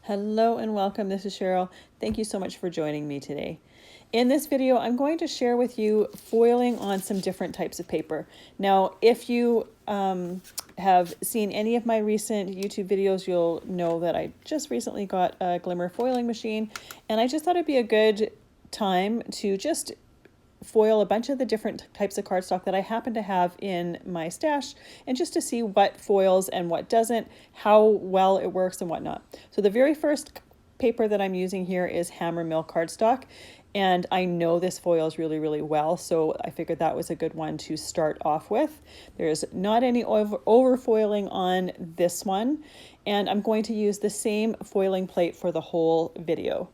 Hello and welcome. This is Cheryl. Thank you so much for joining me today. In this video, I'm going to share with you foiling on some different types of paper. Now, if you have seen any of my recent YouTube videos, you'll know that I just recently got a Glimmer foiling machine, and I just thought it'd be a good time to just foil a bunch of the different types of cardstock that I happen to have in my stash, and just to see what foils and what doesn't, how well it works and whatnot. So the very first paper that I'm using here is Hammer Mill cardstock, and I know this foils really well, so I figured that was a good one to start off with. There's not any over foiling on this one, and I'm going to use the same foiling plate for the whole video.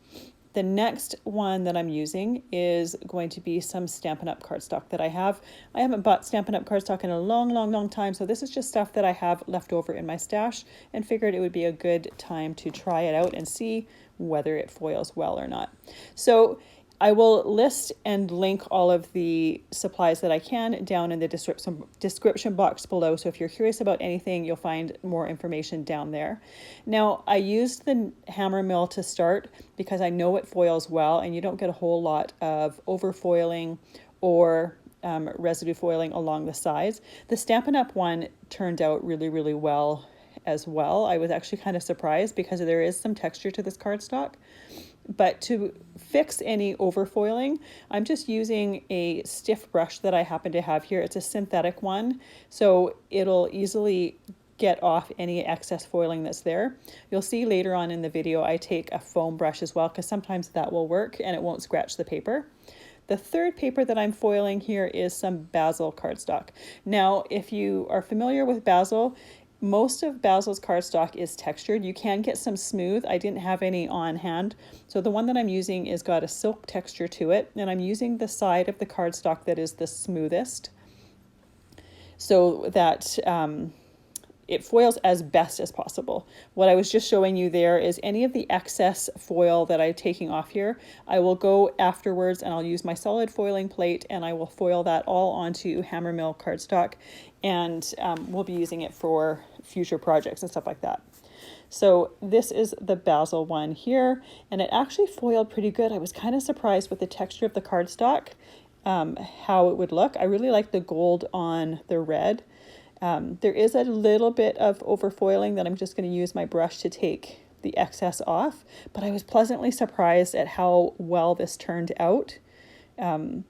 The next one that I'm using is going to be some Stampin' Up cardstock that I have. I haven't bought Stampin' Up cardstock in a long time, so this is just stuff that I have left over in my stash and figured it would be a good time to try it out and see whether it foils well or not. So I will list and link all of the supplies that I can down in the description box below. So if you're curious about anything, you'll find more information down there. Now, I used the hammer mill to start because I know it foils well, and you don't get a whole lot of over foiling or residue foiling along the sides. The Stampin' Up one turned out really well as well. I was actually kind of surprised because there is some texture to this cardstock. But to fix any overfoiling, I'm just using a stiff brush that I happen to have here. It's a synthetic one, so it'll easily get off any excess foiling that's there. You'll see later on in the video I take a foam brush as well, because sometimes that will work and it won't scratch the paper. The third paper that I'm foiling here is some Bazzil cardstock. Now, if you are familiar with Bazzil, most of Bazzil's cardstock is textured. You can get some smooth. I didn't have any on hand, so the one that I'm using is got a silk texture to it, and I'm using the side of the cardstock that is the smoothest, so that it foils as best as possible. What I was just showing you there is any of the excess foil that I'm taking off here, I will go afterwards and I'll use my solid foiling plate and I will foil that all onto hammer mill cardstock, and we'll be using it for future projects and stuff like that. So this is the Bazzil one here, and it actually foiled pretty good. I was kind of surprised with the texture of the cardstock, how it would look. I really like the gold on the red. There is a little bit of overfoiling that I'm just going to use my brush to take the excess off, but I was pleasantly surprised at how well this turned out. And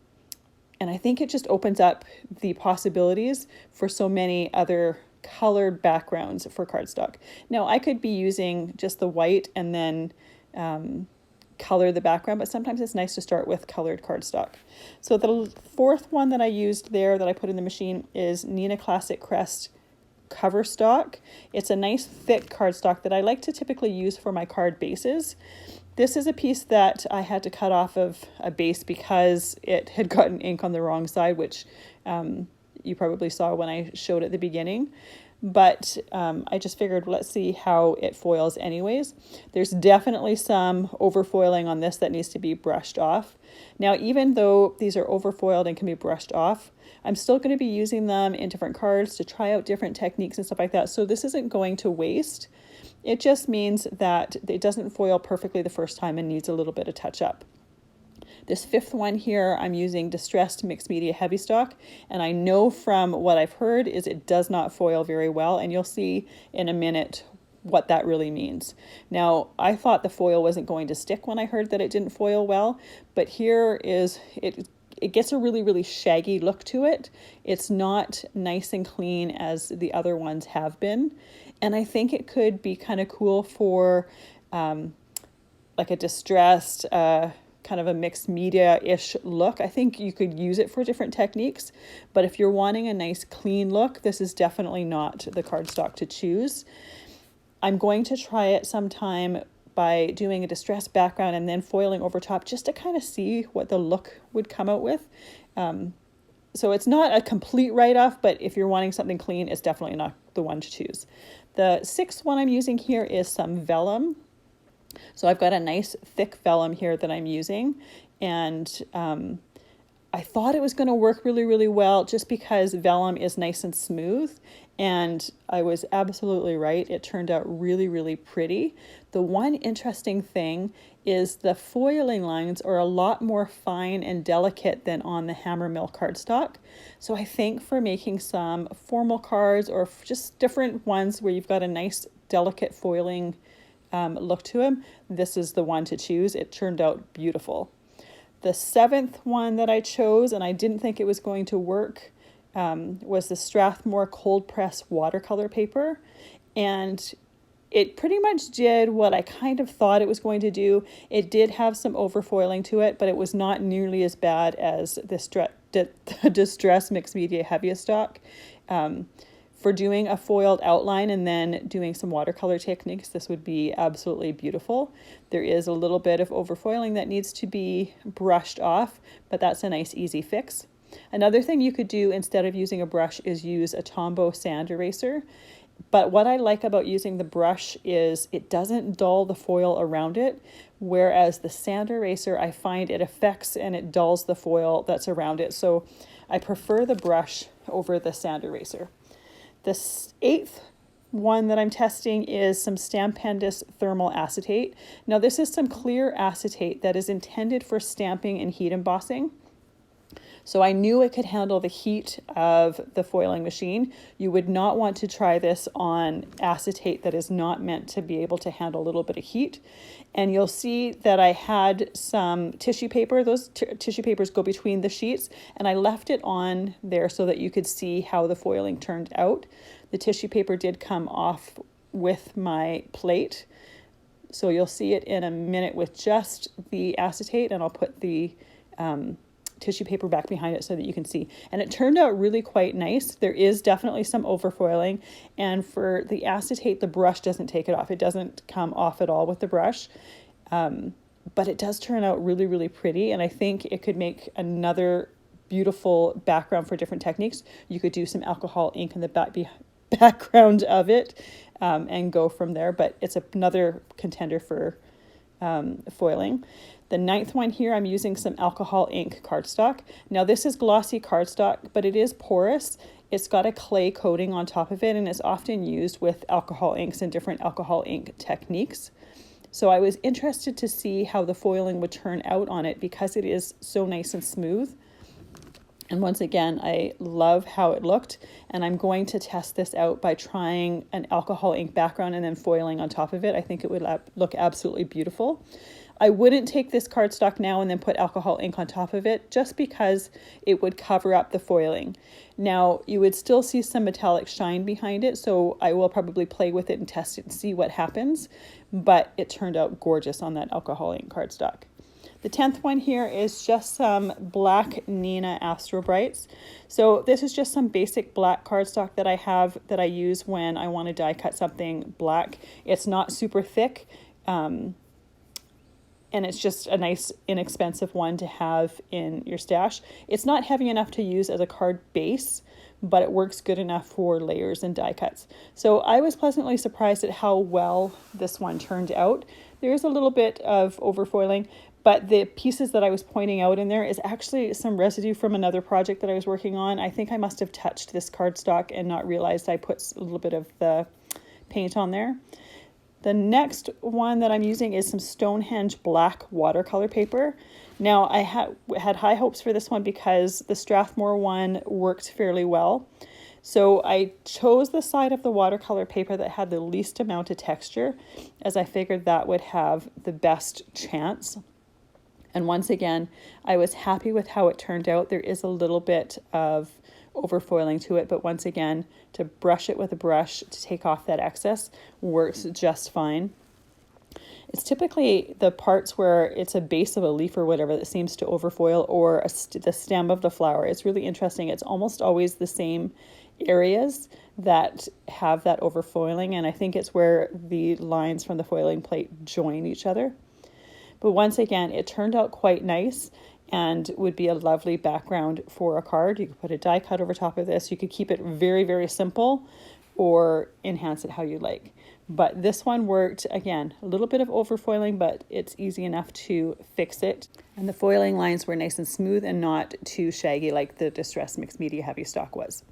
I think it just opens up the possibilities for so many other colored backgrounds for cardstock. Now, I could be using just the white and then color the background, but sometimes it's nice to start with colored cardstock. So the fourth one that I used there that I put in the machine is Neenah Classic Crest cover stock. It's a nice thick cardstock that I like to typically use for my card bases. This is a piece that I had to cut off of a base because it had gotten ink on the wrong side, which you probably saw when I showed at the beginning. But I just figured, let's see how it foils anyways. There's definitely some overfoiling on this that needs to be brushed off. Now, even though these are overfoiled and can be brushed off, I'm still going to be using them in different cards to try out different techniques and stuff like that. So this isn't going to waste. It just means that it doesn't foil perfectly the first time and needs a little bit of touch up. This fifth one here, I'm using Distressed Mixed Media Heavy Stock, and I know from what I've heard is it does not foil very well, and you'll see in a minute what that really means. Now, I thought the foil wasn't going to stick when I heard that it didn't foil well, but here is it. It gets a really shaggy look to it. It's not nice and clean as the other ones have been, and I think it could be kind of cool for like a distressed kind of a mixed media-ish look. I think you could use it for different techniques, but if you're wanting a nice clean look, this is definitely not the cardstock to choose. I'm going to try it sometime by doing a distressed background and then foiling over top just to kind of see what the look would come out with. So it's not a complete write-off, but if you're wanting something clean, it's definitely not the one to choose. The sixth one I'm using here is some vellum. So I've got a nice thick vellum here that I'm using, and I thought it was going to work really well just because vellum is nice and smooth, And I was absolutely right. It turned out really, really pretty. The one interesting thing is the foiling lines are a lot more fine and delicate than on the Hammermill cardstock. So I think for making some formal cards or just different ones where you've got a nice delicate foiling look to them, this is the one to choose. It turned out beautiful. The 7th one that I chose, and I didn't think it was going to work, was the Strathmore cold press watercolor paper, and it pretty much did what I kind of thought it was going to do. It did have some overfoiling to it, but it was not nearly as bad as the Distress Mixed Media Heavy Stock. For doing a foiled outline and then doing some watercolor techniques, this would be absolutely beautiful. There is a little bit of overfoiling that needs to be brushed off, but that's a nice easy fix. Another thing you could do instead of using a brush is use a Tombow sand eraser. But what I like about using the brush is it doesn't dull the foil around it, whereas the sand eraser, I find it affects and it dulls the foil that's around it. So I prefer the brush over the sand eraser. The 8th one that I'm testing is some Stampendous thermal acetate. Now this is some clear acetate that is intended for stamping and heat embossing. So I knew it could handle the heat of the foiling machine. You would not want to try this on acetate that is not meant to be able to handle a little bit of heat. And you'll see that I had some tissue paper. Those tissue papers go between the sheets, and I left it on there so that you could see how the foiling turned out. The tissue paper did come off with my plate. So you'll see it in a minute with just the acetate, and I'll put the tissue paper back behind it so that you can see. And it turned out really quite nice. There is definitely some overfoiling, and for the acetate, the brush doesn't take it off. It doesn't come off at all with the brush, but it does turn out really, really pretty, and I think it could make another beautiful background for different techniques. You could do some alcohol ink in the background of it and go from there, but it's another contender for foiling. The 9th one here, I'm using some Alcohol Ink Cardstock. Now this is glossy cardstock, but it is porous. It's got a clay coating on top of it, and it's often used with alcohol inks and different alcohol ink techniques. So I was interested to see how the foiling would turn out on it because it is so nice and smooth. And once again, I love how it looked, and I'm going to test this out by trying an alcohol ink background and then foiling on top of it. I think it would look absolutely beautiful. I wouldn't take this cardstock now and then put alcohol ink on top of it just because it would cover up the foiling. Now, you would still see some metallic shine behind it, so I will probably play with it and test it and see what happens, but it turned out gorgeous on that alcohol ink cardstock. The 10th one here is just some black Neenah Astro Brights. So this is just some basic black cardstock that I have that I use when I want to die cut something black. It's not super thick, and it's just a nice inexpensive one to have in your stash. It's not heavy enough to use as a card base, but it works good enough for layers and die cuts. So I was pleasantly surprised at how well this one turned out. There is a little bit of overfoiling, but the pieces that I was pointing out in there is actually some residue from another project that I was working on. I think I must have touched this cardstock and not realized I put a little bit of the paint on there. The next one that I'm using is some Stonehenge black watercolor paper. Now I had high hopes for this one because the Strathmore one worked fairly well. So I chose the side of the watercolor paper that had the least amount of texture, as I figured that would have the best chance. And once again, I was happy with how it turned out. There is a little bit of overfoiling to it, but once again, to brush it with a brush to take off that excess works just fine. It's typically the parts where it's a base of a leaf or whatever that seems to overfoil, or the stem of the flower. It's really interesting. It's almost always the same areas that have that overfoiling, and I think it's where the lines from the foiling plate join each other. But once again, it turned out quite nice and would be a lovely background for a card. You could put a die cut over top of this. You could keep it very, very simple or enhance it how you like. But this one worked, again, a little bit of overfoiling, but it's easy enough to fix it. And the foiling lines were nice and smooth and not too shaggy like the Distress Mixed Media Heavy Stock was.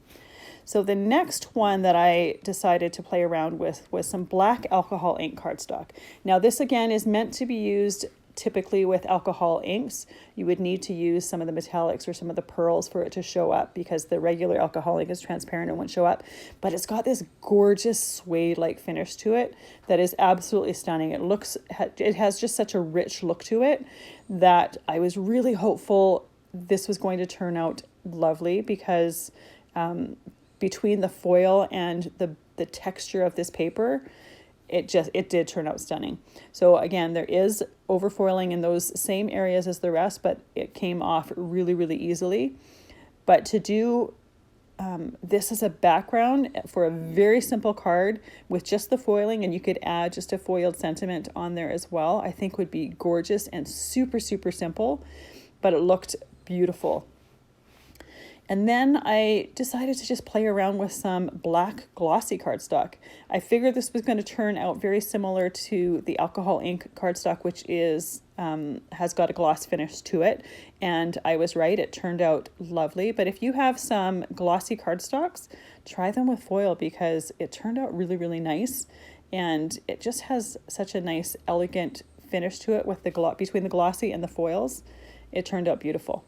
So the next one that I decided to play around with was some black alcohol ink cardstock. Now this again is meant to be used typically with alcohol inks. You would need to use some of the metallics or some of the pearls for it to show up, because the regular alcohol ink is transparent and won't show up. But it's got this gorgeous suede-like finish to it that is absolutely stunning. It has just such a rich look to it that I was really hopeful this was going to turn out lovely, because between the foil and the texture of this paper, it did turn out stunning. So again, there is overfoiling in those same areas as the rest, but it came off really, really easily. But to do this as a background for a very simple card with just the foiling, and you could add just a foiled sentiment on there as well, I think would be gorgeous and super, super simple, but it looked beautiful. And then I decided to just play around with some black glossy cardstock. I figured this was going to turn out very similar to the Alcohol Ink cardstock, which is has got a gloss finish to it. And I was right, it turned out lovely. But if you have some glossy cardstocks, try them with foil, because it turned out really, really nice. And it just has such a nice, elegant finish to it with the between the glossy and the foils. It turned out beautiful.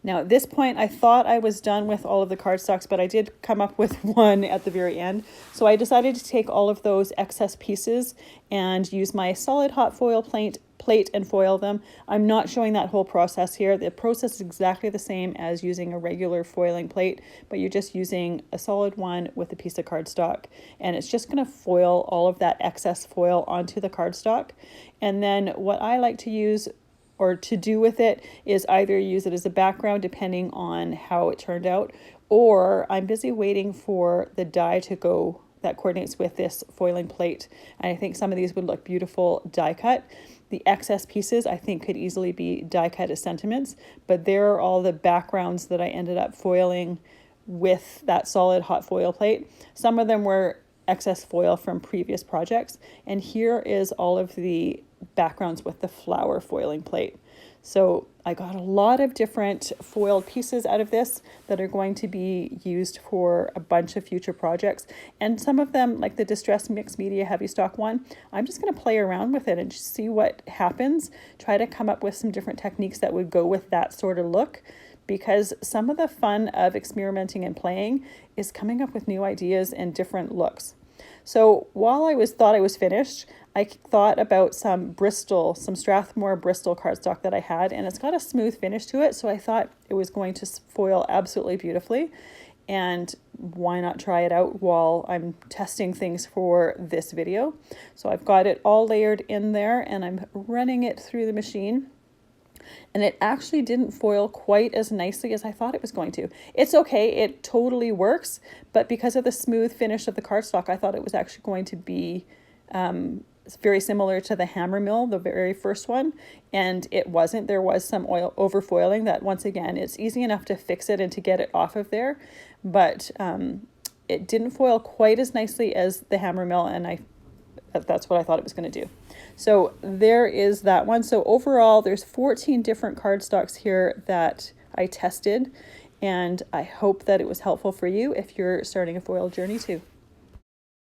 Now at this point, I thought I was done with all of the cardstocks, but I did come up with one at the very end. So I decided to take all of those excess pieces and use my solid hot foil plate and foil them. I'm not showing that whole process here. The process is exactly the same as using a regular foiling plate, but you're just using a solid one with a piece of cardstock. And it's just going to foil all of that excess foil onto the cardstock. And then what I like to use or to do with it is either use it as a background depending on how it turned out, or I'm busy waiting for the die to go that coordinates with this foiling plate. And I think some of these would look beautiful die cut. The excess pieces I think could easily be die cut as sentiments, but there are all the backgrounds that I ended up foiling with that solid hot foil plate. Some of them were excess foil from previous projects, and here is all of the backgrounds with the flower foiling plate. So I got a lot of different foiled pieces out of this that are going to be used for a bunch of future projects. And some of them, like the Distress Mixed Media Heavy Stock one, I'm just going to play around with it and just see what happens. Try to come up with some different techniques that would go with that sort of look, because some of the fun of experimenting and playing is coming up with new ideas and different looks. So while I thought I was finished, I thought about some Strathmore Bristol cardstock that I had, and it's got a smooth finish to it, so I thought it was going to foil absolutely beautifully. And why not try it out while I'm testing things for this video? So I've got it all layered in there, and I'm running it through the machine. And it actually didn't foil quite as nicely as I thought it was going to. It's okay, it totally works, but because of the smooth finish of the cardstock, I thought it was actually going to be very similar to the Hammer Mill, the very first one, and it wasn't. There was some oil overfoiling that, once again, it's easy enough to fix it and to get it off of there, but it didn't foil quite as nicely as the Hammer Mill, and that's what I thought it was going to do. So there is that one. So overall, there's 14 different cardstocks here that I tested, and I hope that it was helpful for you if you're starting a foil journey too.